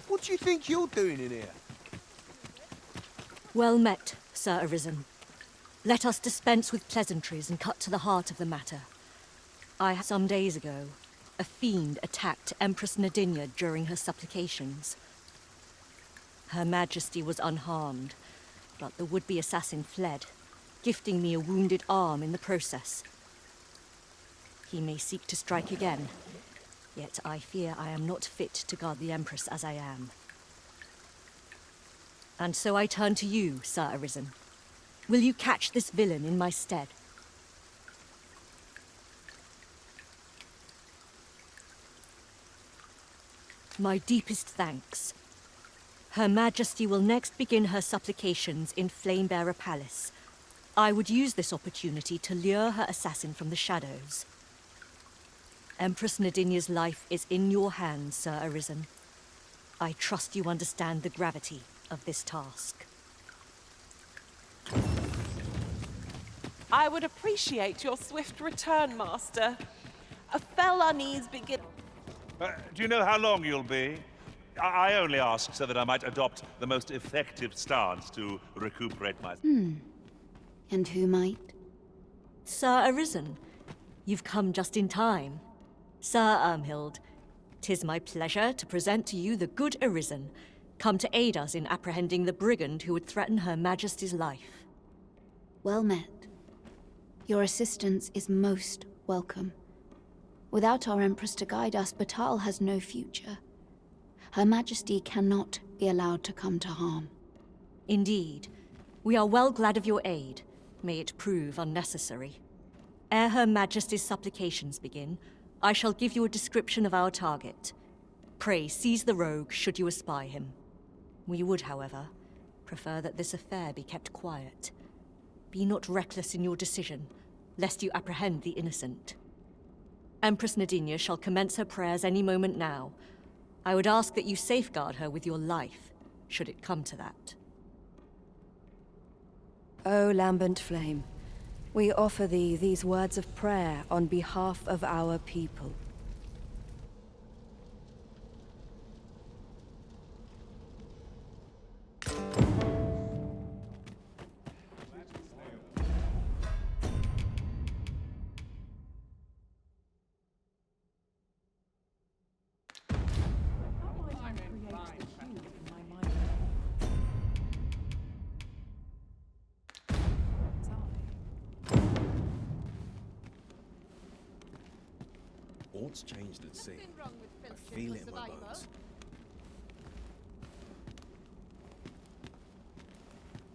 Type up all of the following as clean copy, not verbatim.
What do you think you're doing in here? Well met, Sir Arisen. Let us dispense with pleasantries and cut to the heart of the matter. Some days ago, a fiend attacked Empress Nadinia during her supplications. Her Majesty was unharmed, but the would-be assassin fled, gifting me a wounded arm in the process. He may seek to strike again, yet I fear I am not fit to guard the Empress as I am. And so I turn to you, Sir Arisen. Will you catch this villain in my stead? My deepest thanks. Her Majesty will next begin her supplications in Flamebearer Palace. I would use this opportunity to lure her assassin from the shadows. Empress Nadinia's life is in your hands, Sir Arisen. I trust you understand the gravity of this task. I would appreciate your swift return, Master. A fell unease begin... Do you know how long you'll be? I only ask so that I might adopt the most effective stance to recuperate my... And who might? Sir Arisen, you've come just in time. Sir Ermhild, 'tis my pleasure to present to you the good Arisen, come to aid us in apprehending the brigand who would threaten Her Majesty's life. Well met. Your assistance is most welcome. Without our Empress to guide us, Batal has no future. Her Majesty cannot be allowed to come to harm. Indeed. We are well glad of your aid. May it prove unnecessary. Ere Her Majesty's supplications begin, I shall give you a description of our target. Pray seize the rogue should you espy him. We would, however, prefer that this affair be kept quiet. Be not reckless in your decision, lest you apprehend the innocent. Empress Nadinia shall commence her prayers any moment now. I would ask that you safeguard her with your life, should it come to that. O lambent flame, we offer thee these words of prayer on behalf of our people. All's changed at sea. I feel it in my bones.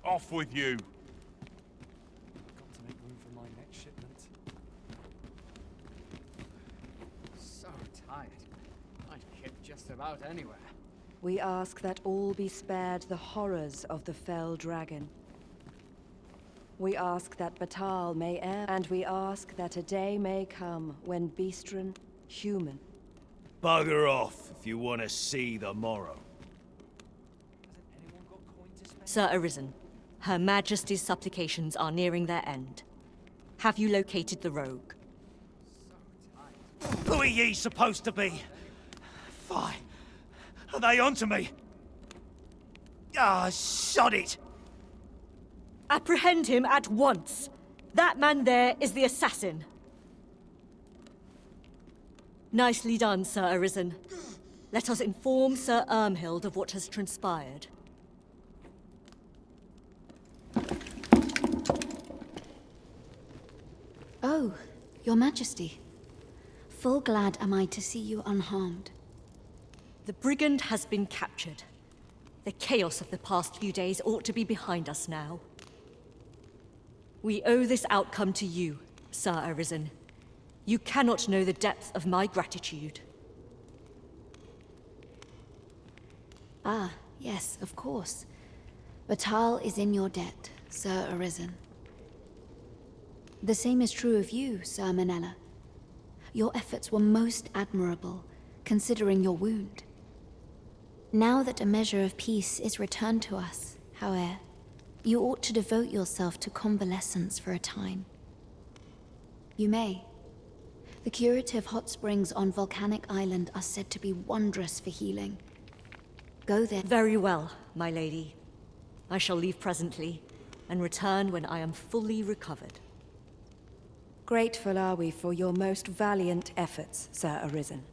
Off with you! Got to make room for my next shipment. So tired. I'd kip just about anywhere. We ask that all be spared the horrors of the fell dragon. We ask that Batal may err, and we ask that a day may come when Biestren, human. Bugger off if you want to see the morrow. Sir Arisen, Her Majesty's supplications are nearing their end. Have you located the rogue? Who are ye supposed to be? Fie. Are they onto me? Ah, sod it! Apprehend him at once! That man there is the assassin! Nicely done, Sir Arisen. Let us inform Sir Ermhild of what has transpired. Oh, Your Majesty. Full glad am I to see you unharmed. The brigand has been captured. The chaos of the past few days ought to be behind us now. We owe this outcome to you, Sir Arisen. You cannot know the depth of my gratitude. Ah, yes, of course. Batal is in your debt, Sir Arisen. The same is true of you, Sir Manella. Your efforts were most admirable, considering your wound. Now that a measure of peace is returned to us, however, you ought to devote yourself to convalescence for a time. You may. The curative hot springs on Volcanic Island are said to be wondrous for healing. Go then. Very well, my lady. I shall leave presently, and return when I am fully recovered. Grateful are we for your most valiant efforts, Sir Arisen.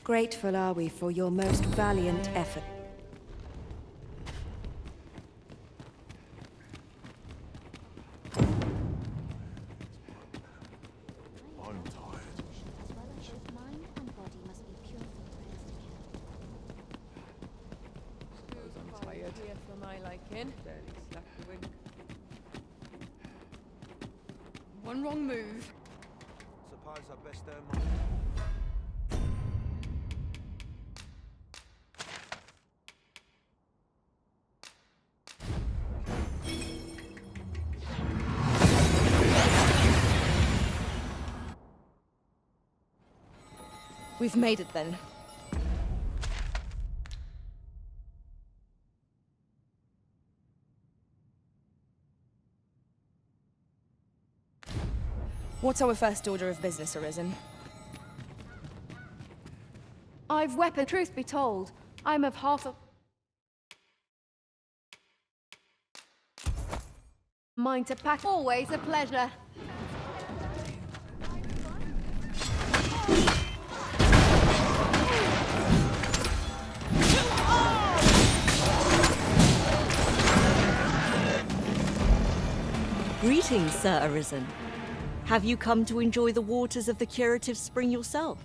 Grateful are we for your most valiant effort. I'm tired. Mind and body must be pure for prayers to Here for my liking. Barely slack the wing. One wrong move. Suppose I best earn my... We've made it then. What's our first order of business, Arisen? I've weapon. Truth be told, I'm of half a mind to pack. Always a pleasure. Greetings, Sir Arisen. Have you come to enjoy the waters of the curative spring yourself?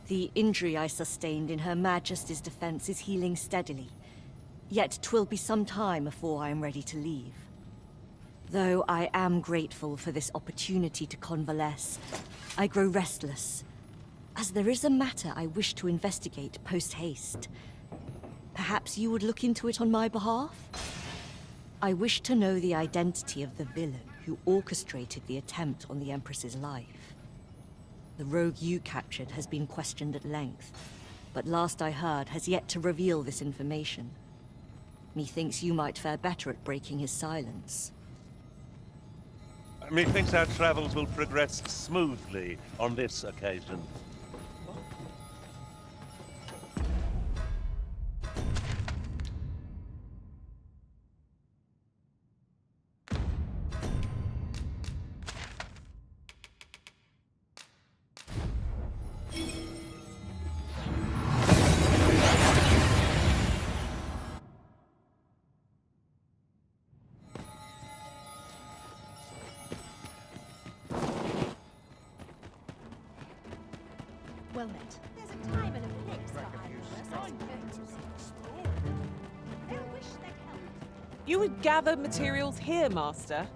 The injury I sustained in Her Majesty's defense is healing steadily, yet 'twill be some time before I am ready to leave. Though I am grateful for this opportunity to convalesce, I grow restless, as there is a matter I wish to investigate post-haste. Perhaps you would look into it on my behalf? I wish to know the identity of the villain who orchestrated the attempt on the Empress's life. The rogue you captured has been questioned at length, but last I heard has yet to reveal this information. Methinks you might fare better at breaking his silence. Methinks our travels will progress smoothly on this occasion. Well met. There's a time and a place for You would gather materials here, Master.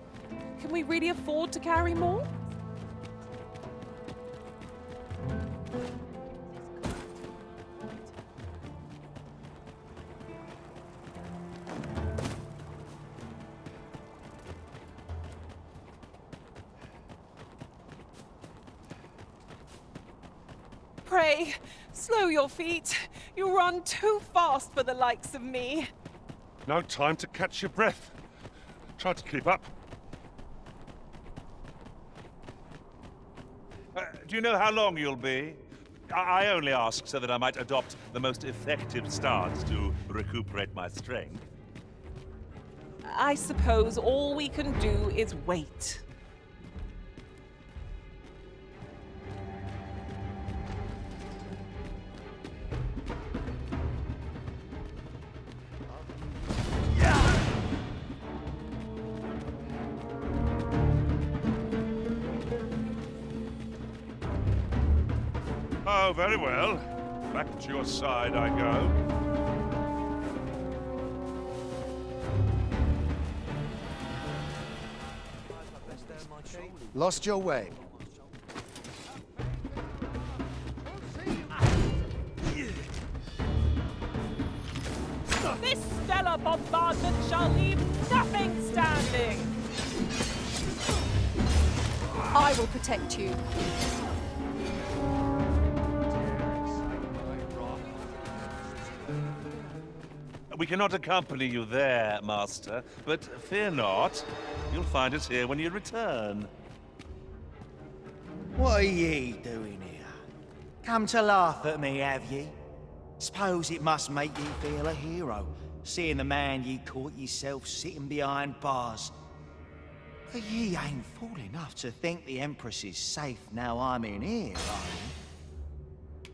Can we really afford to carry more? Pray, slow your feet. You run too fast for the likes of me. No time to catch your breath. Try to keep up. Do you know how long you'll be? I only ask so that I might adopt the most effective stance to recuperate my strength. I suppose all we can do is wait. Oh, very well. Back to your side I go. Lost your way. This stellar bombardment shall leave nothing standing! I will protect you. We cannot accompany you there, Master, but fear not. You'll find us here when you return. What are ye doing here? Come to laugh at me, have ye? Suppose it must make ye feel a hero, seeing the man ye caught yourself sitting behind bars. But ye ain't fool enough to think the Empress is safe now I'm in here, are ye?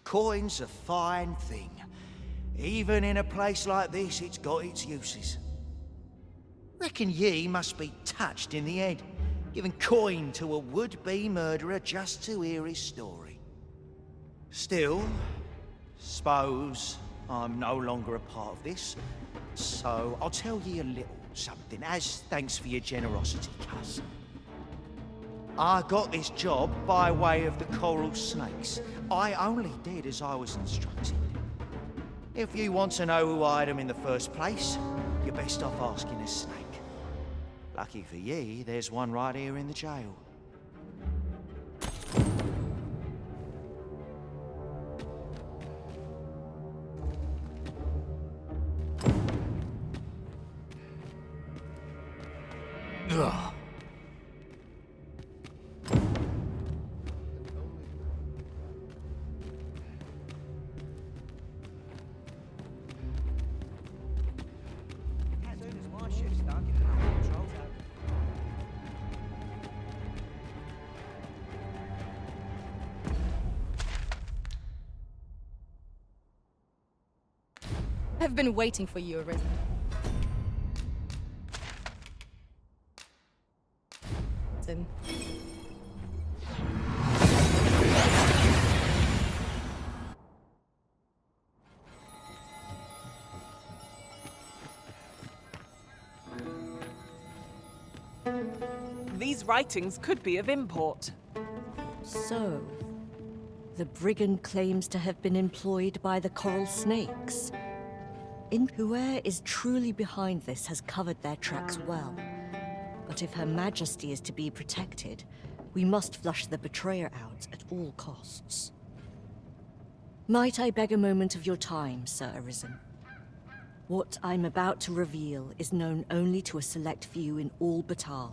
Coin's a fine thing. Even in a place like this, it's got its uses. Reckon ye must be touched in the head, giving coin to a would-be murderer just to hear his story. Still, suppose I'm no longer a part of this, so I'll tell ye a little something, as thanks for your generosity, cuz. I got this job by way of the coral snakes. I only did as I was instructed. If you want to know who hired them in the first place, you're best off asking a snake. Lucky for ye, there's one right here in the jail. Ugh. I've been waiting for you, Arisen. These writings could be of import. So, the brigand claims to have been employed by the coral snakes. Whoever is truly behind this has covered their tracks well. But if Her Majesty is to be protected, we must flush the betrayer out at all costs. Might I beg a moment of your time, Sir Arisen? What I'm about to reveal is known only to a select few in all Batal.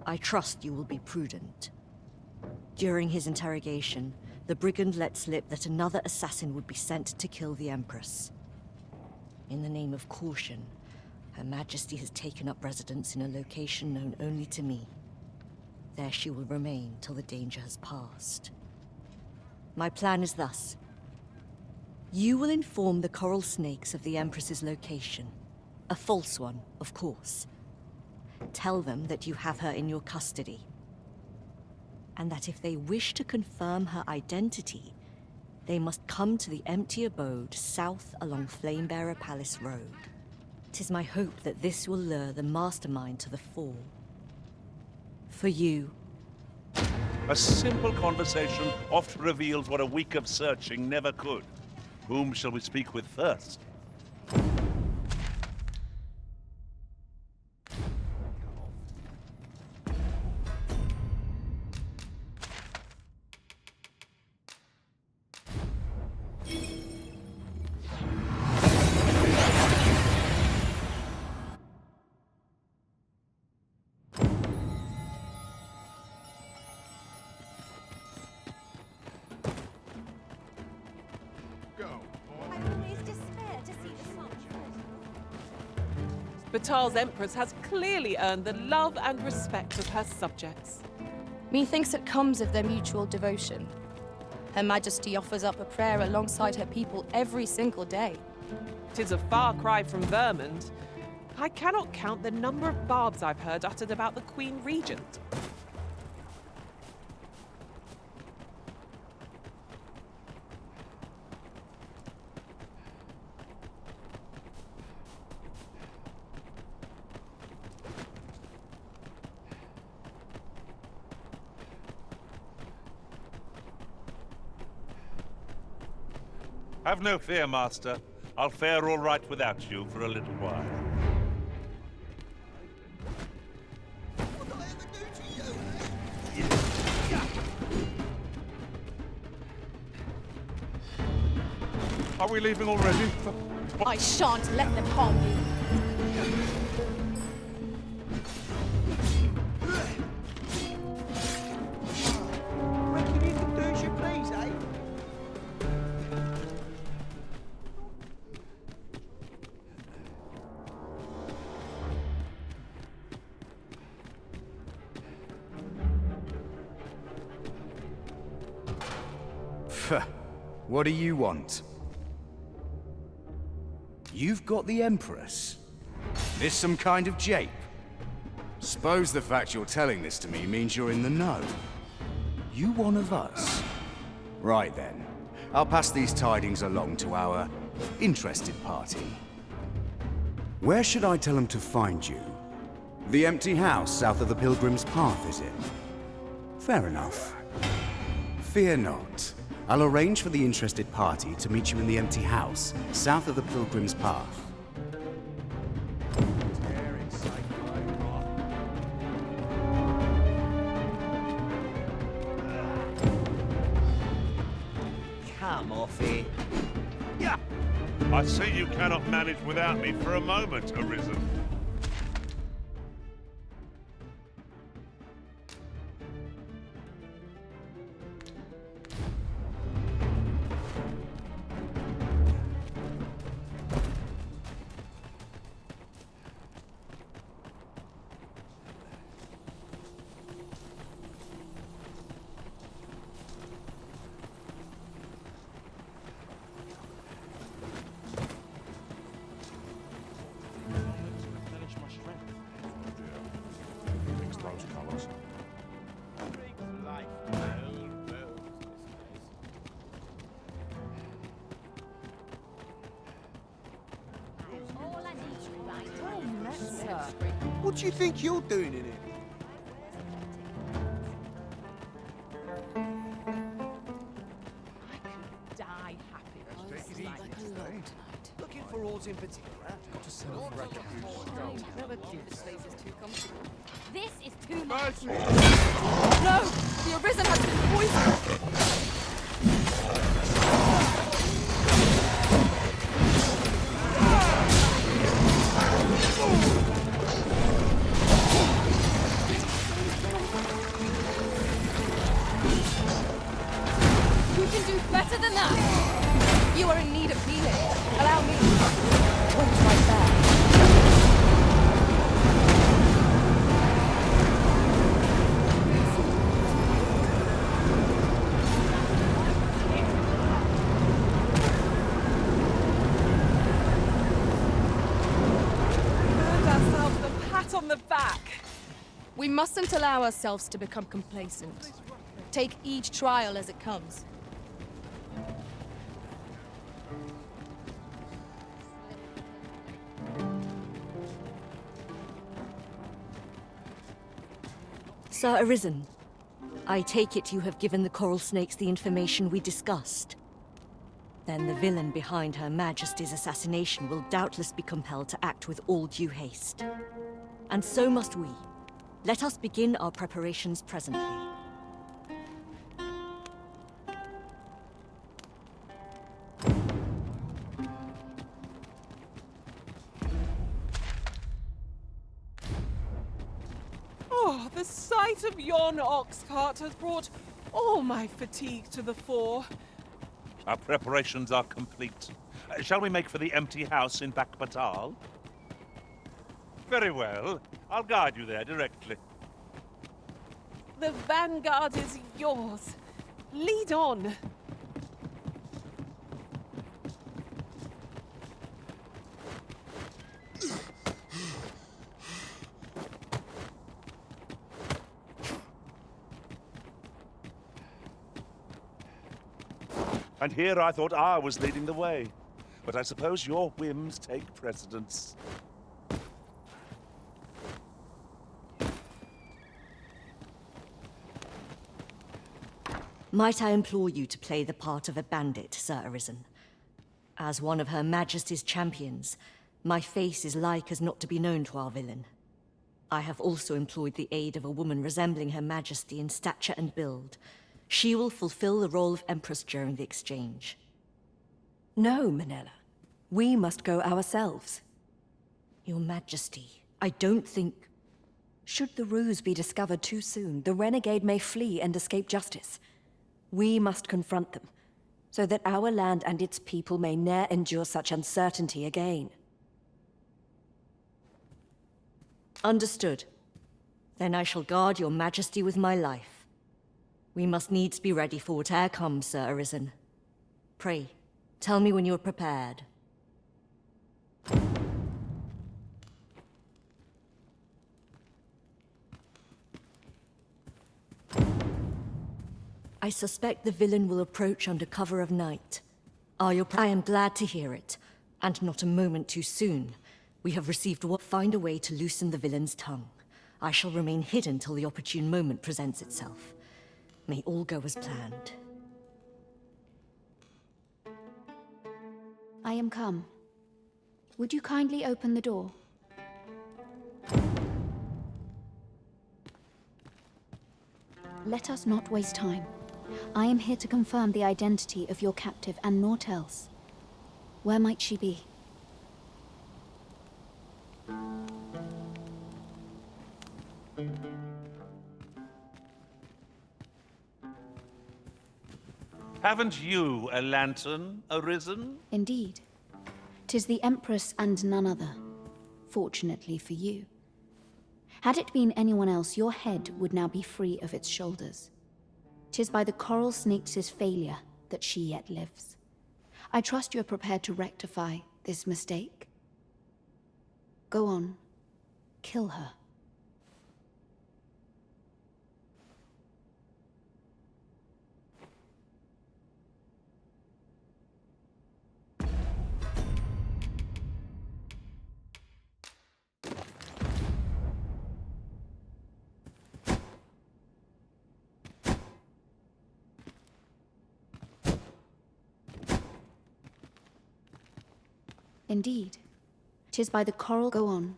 I trust you will be prudent. During his interrogation, the brigand let slip that another assassin would be sent to kill the Empress. In the name of caution, Her Majesty has taken up residence in a location known only to me. There she will remain till the danger has passed. My plan is thus. You will inform the coral snakes of the Empress's location. A false one, of course. Tell them that you have her in your custody. And that if they wish to confirm her identity, they must come to the empty abode south along Flamebearer Palace Road. 'Tis my hope that this will lure the mastermind to the fore. For you. A simple conversation oft reveals what a week of searching never could. Whom shall we speak with first? Batal's Empress has clearly earned the love and respect of her subjects. Methinks it comes of their mutual devotion. Her Majesty offers up a prayer alongside her people every single day. 'Tis a far cry from Vermund. I cannot count the number of barbs I've heard uttered about the Queen Regent. Have no fear, Master. I'll fare all right without you for a little while. Are we leaving already? I shan't let them harm you. What do you want? You've got the Empress? This some kind of jape? Suppose the fact you're telling this to me means you're in the know. You one of us? Right then. I'll pass these tidings along to our interested party. Where should I tell them to find you? The empty house south of the Pilgrim's Path, is it? Fair enough. Fear not. I'll arrange for the interested party to meet you in the empty house south of the Pilgrim's Path. Come off it. Yeah! I see you cannot manage without me for a moment, Arisen. What do you think you're doing in here? Die happy. Take it easy. Looking for oars in particular? Just set off a record. This is too much. No! The Arisen has been poisoned! You can do better than that! You are in need of healing. Allow me. Wait right there. On the back. We mustn't allow ourselves to become complacent. Take each trial as it comes. Sir Arisen, I take it you have given the coral snakes the information we discussed. Then the villain behind Her Majesty's assassination will doubtless be compelled to act with all due haste. And so must we. Let us begin our preparations presently. Oh, the sight of yon ox cart has brought all my fatigue to the fore. Our preparations are complete. Shall we make for the empty house in Bakbatal? Very well. I'll guide you there directly. The vanguard is yours. Lead on. And here I thought I was leading the way. But I suppose your whims take precedence. Might I implore you to play the part of a bandit, Sir Arisen? As one of Her Majesty's champions, my face is like as not to be known to our villain. I have also employed the aid of a woman resembling Her Majesty in stature and build. She will fulfill the role of Empress during the exchange. No, Manella. We must go ourselves. Your Majesty, I don't think... Should the ruse be discovered too soon, the renegade may flee and escape justice. We must confront them, so that our land and its people may ne'er endure such uncertainty again. Understood. Then I shall guard your Majesty with my life. We must needs be ready for whate'er comes, Sir Arisen. Pray, tell me when you are prepared. I suspect the villain will approach under cover of night. I am glad to hear it, and not a moment too soon. We have received what find a way to loosen the villain's tongue. I shall remain hidden till the opportune moment presents itself. May all go as planned. I am come. Would you kindly open the door? Let us not waste time. I am here to confirm the identity of your captive and naught else. Where might she be? Haven't you a lantern arisen? Indeed. 'Tis the Empress and none other. Fortunately for you. Had it been anyone else, your head would now be free of its shoulders. 'Tis by the coral snake's failure that she yet lives. I trust you are prepared to rectify this mistake. Go on. Kill her. Indeed. 'Tis by the coral. Go on.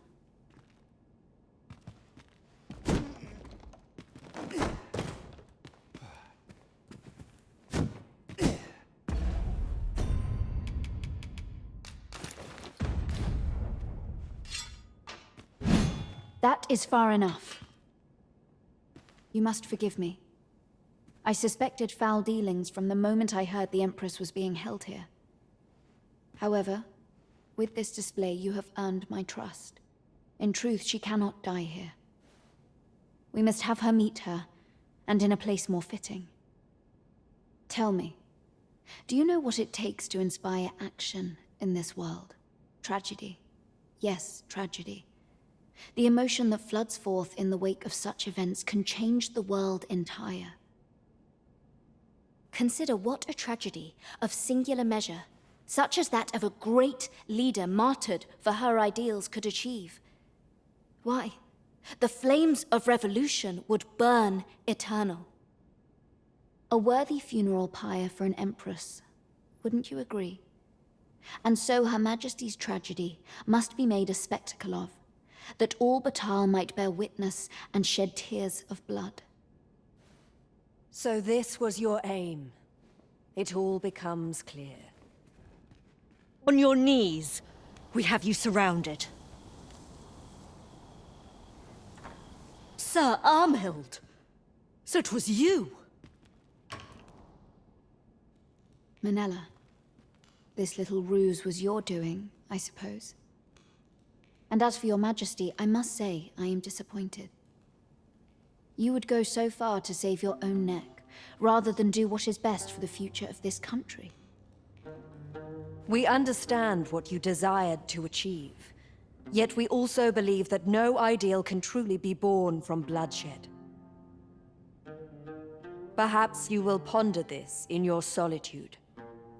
That is far enough. You must forgive me. I suspected foul dealings from the moment I heard the Empress was being held here. However, with this display, you have earned my trust. In truth, she cannot die here. We must have her meet her, and in a place more fitting. Tell me, do you know what it takes to inspire action in this world? Tragedy. Yes, tragedy. The emotion that floods forth in the wake of such events can change the world entire. Consider what a tragedy of singular measure, such as that of a great leader martyred for her ideals, could achieve. Why, the flames of revolution would burn eternal. A worthy funeral pyre for an empress, wouldn't you agree? And so Her Majesty's tragedy must be made a spectacle of, that all Batal might bear witness and shed tears of blood. So this was your aim. It all becomes clear. On your knees. We have you surrounded. Sir Armhild! So it was you! Minella, this little ruse was your doing, I suppose. And as for your Majesty, I must say I am disappointed. You would go so far to save your own neck, rather than do what is best for the future of this country. We understand what you desired to achieve, yet we also believe that no ideal can truly be born from bloodshed. Perhaps you will ponder this in your solitude.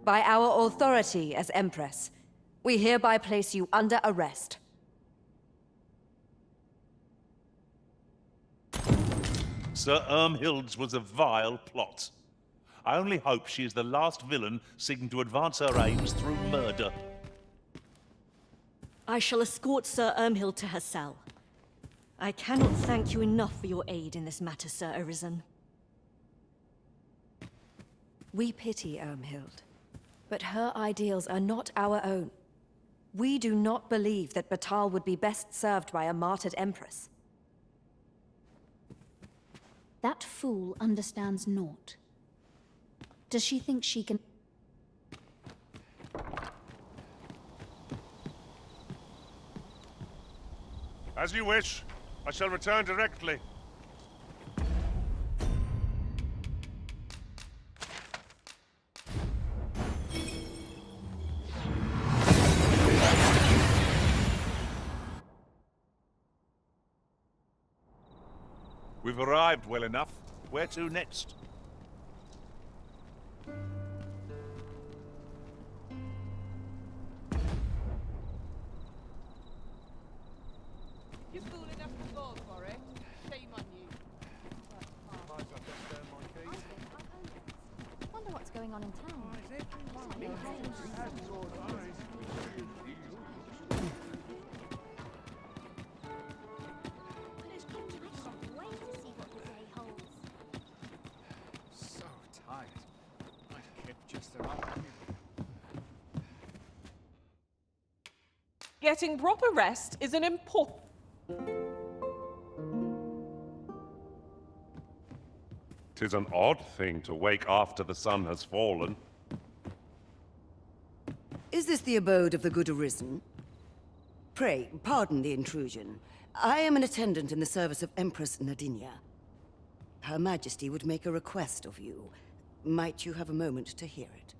By our authority as Empress, we hereby place you under arrest. Sir Ermhild's was a vile plot. I only hope she is the last villain seeking to advance her aims through murder. I shall escort Sir Ermhild to her cell. I cannot thank you enough for your aid in this matter, Sir Arisen. We pity Ermhild, but her ideals are not our own. We do not believe that Batal would be best served by a martyred empress. That fool understands naught. Does she think she can... As you wish. I shall return directly. We've arrived well enough. Where to next? You're fool enough to fall for it. Shame on you. Wonder what's going on in town. So tired. I kept just about. Getting proper rest is an important... Tis an odd thing to wake after the sun has fallen. Is this the abode of the good arisen? Pray, pardon the intrusion. I am an attendant in the service of Empress Nadinia. Her Majesty would make a request of you. Might you have a moment to hear it?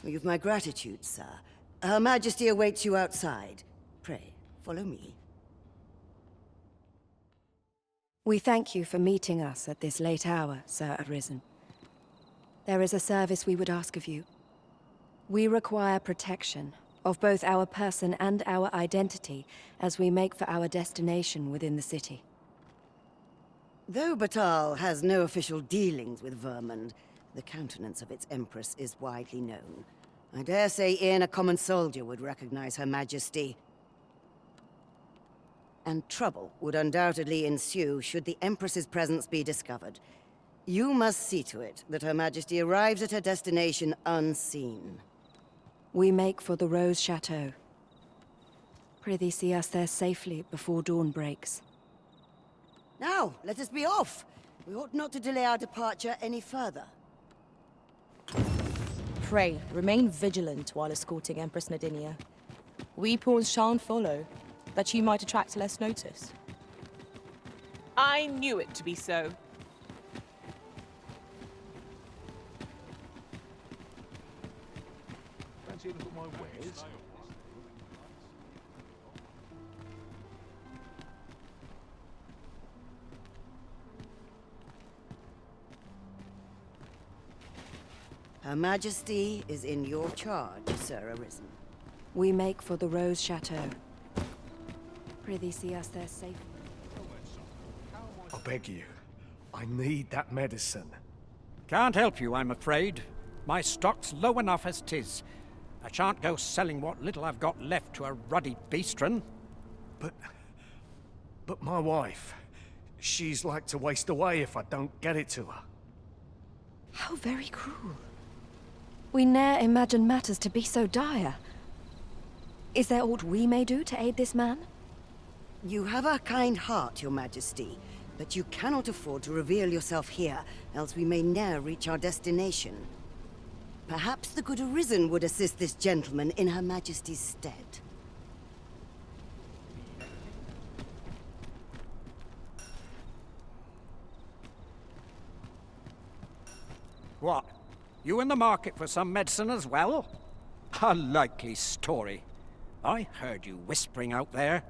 You've my gratitude, sir. Her Majesty awaits you outside. Pray, follow me. We thank you for meeting us at this late hour, Sir Arisen. There is a service we would ask of you. We require protection of both our person and our identity as we make for our destination within the city. Though Batal has no official dealings with Vermund, the countenance of its Empress is widely known. I dare say even a common soldier would recognize Her Majesty. And trouble would undoubtedly ensue should the Empress's presence be discovered. You must see to it that Her Majesty arrives at her destination unseen. We make for the Rose Chateau. Prithee see us there safely before dawn breaks. Now, let us be off! We ought not to delay our departure any further. Pray, remain vigilant while escorting Empress Nadinia. We pawns shan't follow, that you might attract less notice. I knew it to be so. Fancy a look at my wares? Her Majesty is in your charge, Sir Arisen. We make for the Rose Chateau. Prithee see us there safely. I beg you. I need that medicine. Can't help you, I'm afraid. My stock's low enough as 'tis. I shan't go selling what little I've got left to a ruddy Biestren. But my wife, she's like to waste away if I don't get it to her. How very cruel. We ne'er imagined matters to be so dire. Is there aught we may do to aid this man? You have a kind heart, Your Majesty, but you cannot afford to reveal yourself here, else we may ne'er reach our destination. Perhaps the good Arisen would assist this gentleman in Her Majesty's stead. What? You in the market for some medicine as well? A likely story. I heard you whispering out there.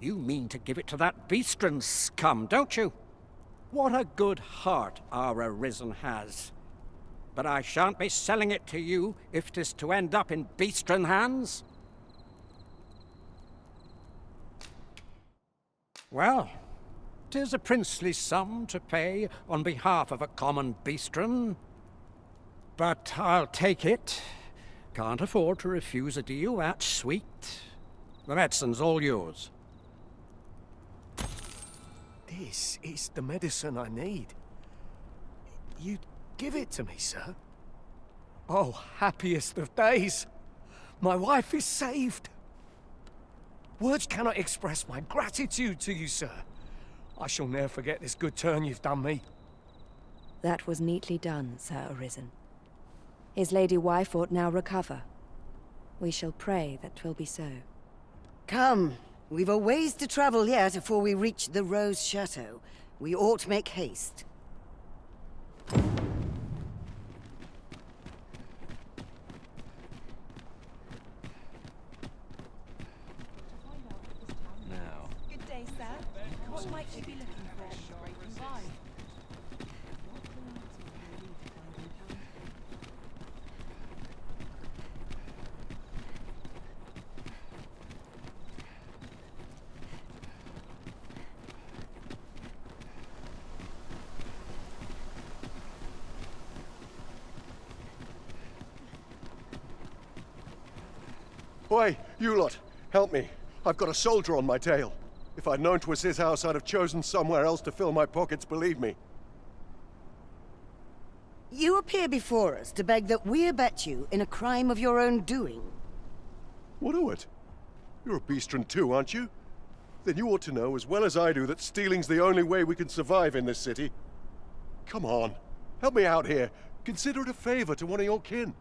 You mean to give it to that Biestren scum, don't you? What a good heart our Arisen has. But I shan't be selling it to you if 'tis to end up in Biestren hands. Well, 'tis a princely sum to pay on behalf of a common Biestren. But I'll take it. Can't afford to refuse a deal that sweet. The medicine's all yours. This is the medicine I need. You'd give it to me, sir? Oh, happiest of days. My wife is saved. Words cannot express my gratitude to you, sir. I shall never forget this good turn you've done me. That was neatly done, Sir Arisen. His lady wife ought now recover. We shall pray that 'twill be so. Come, we've a ways to travel yet before we reach the Rose Chateau. We ought make haste. Now. Good day, sir. What might you be looking for? Breaking by. Oi, you lot, help me. I've got a soldier on my tail. If I'd known 'twas his house, I'd have chosen somewhere else to fill my pockets, believe me. You appear before us to beg that we abet you in a crime of your own doing. What o' it? You're a Biestren too, aren't you? Then you ought to know as well as I do that stealing's the only way we can survive in this city. Come on, help me out here. Consider it a favor to one of your kin.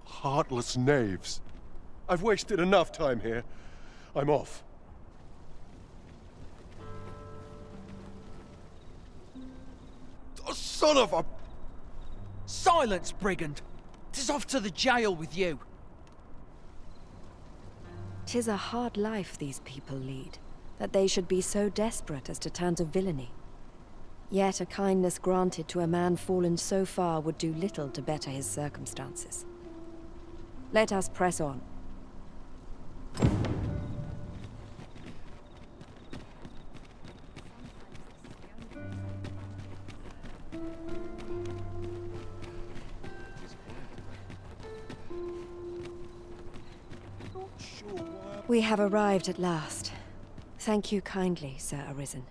Heartless knaves. I've wasted enough time here. I'm off. Oh, son of a... Silence, brigand! 'Tis off to the jail with you. 'Tis a hard life these people lead, that they should be so desperate as to turn to villainy. Yet a kindness granted to a man fallen so far would do little to better his circumstances. Let us press on. We have arrived at last. Thank you kindly, Sir Arisen.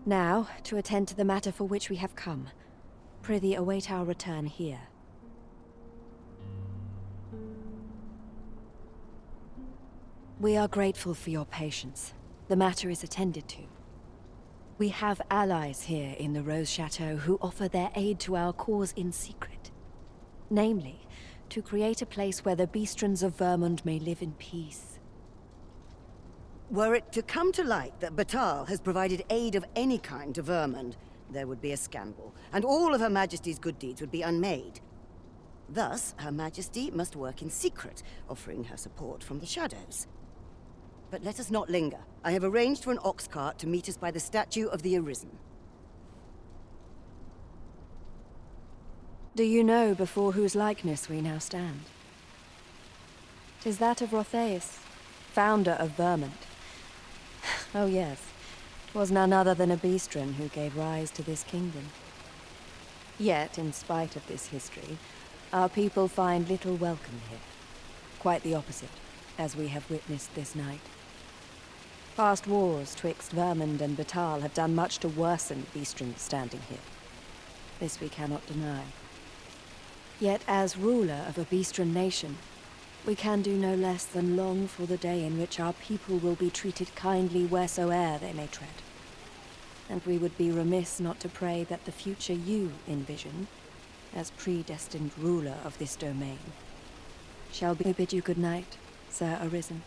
Now, to attend to the matter for which we have come. Prithee await our return here. We are grateful for your patience. The matter is attended to. We have allies here in the Rose Chateau who offer their aid to our cause in secret. Namely, to create a place where the Biestrens of Vermund may live in peace. Were it to come to light that Batal has provided aid of any kind to Vermund, there would be a scandal, and all of Her Majesty's good deeds would be unmade. Thus, Her Majesty must work in secret, offering her support from the shadows. But let us not linger. I have arranged for an ox cart to meet us by the statue of the Arisen. Do you know before whose likeness we now stand? 'Tis that of Rotheus, founder of Vermund. Oh yes, 'twas none other than a Biestren who gave rise to this kingdom. Yet, in spite of this history, our people find little welcome here. Quite the opposite, as we have witnessed this night. Past wars twixt Vermund and Batal have done much to worsen Biestren's standing here. This we cannot deny. Yet as ruler of a Biestren nation, we can do no less than long for the day in which our people will be treated kindly wheresoe'er they may tread. And we would be remiss not to pray that the future you envision, as predestined ruler of this domain, shall be. We bid you good night, Sir Arisen.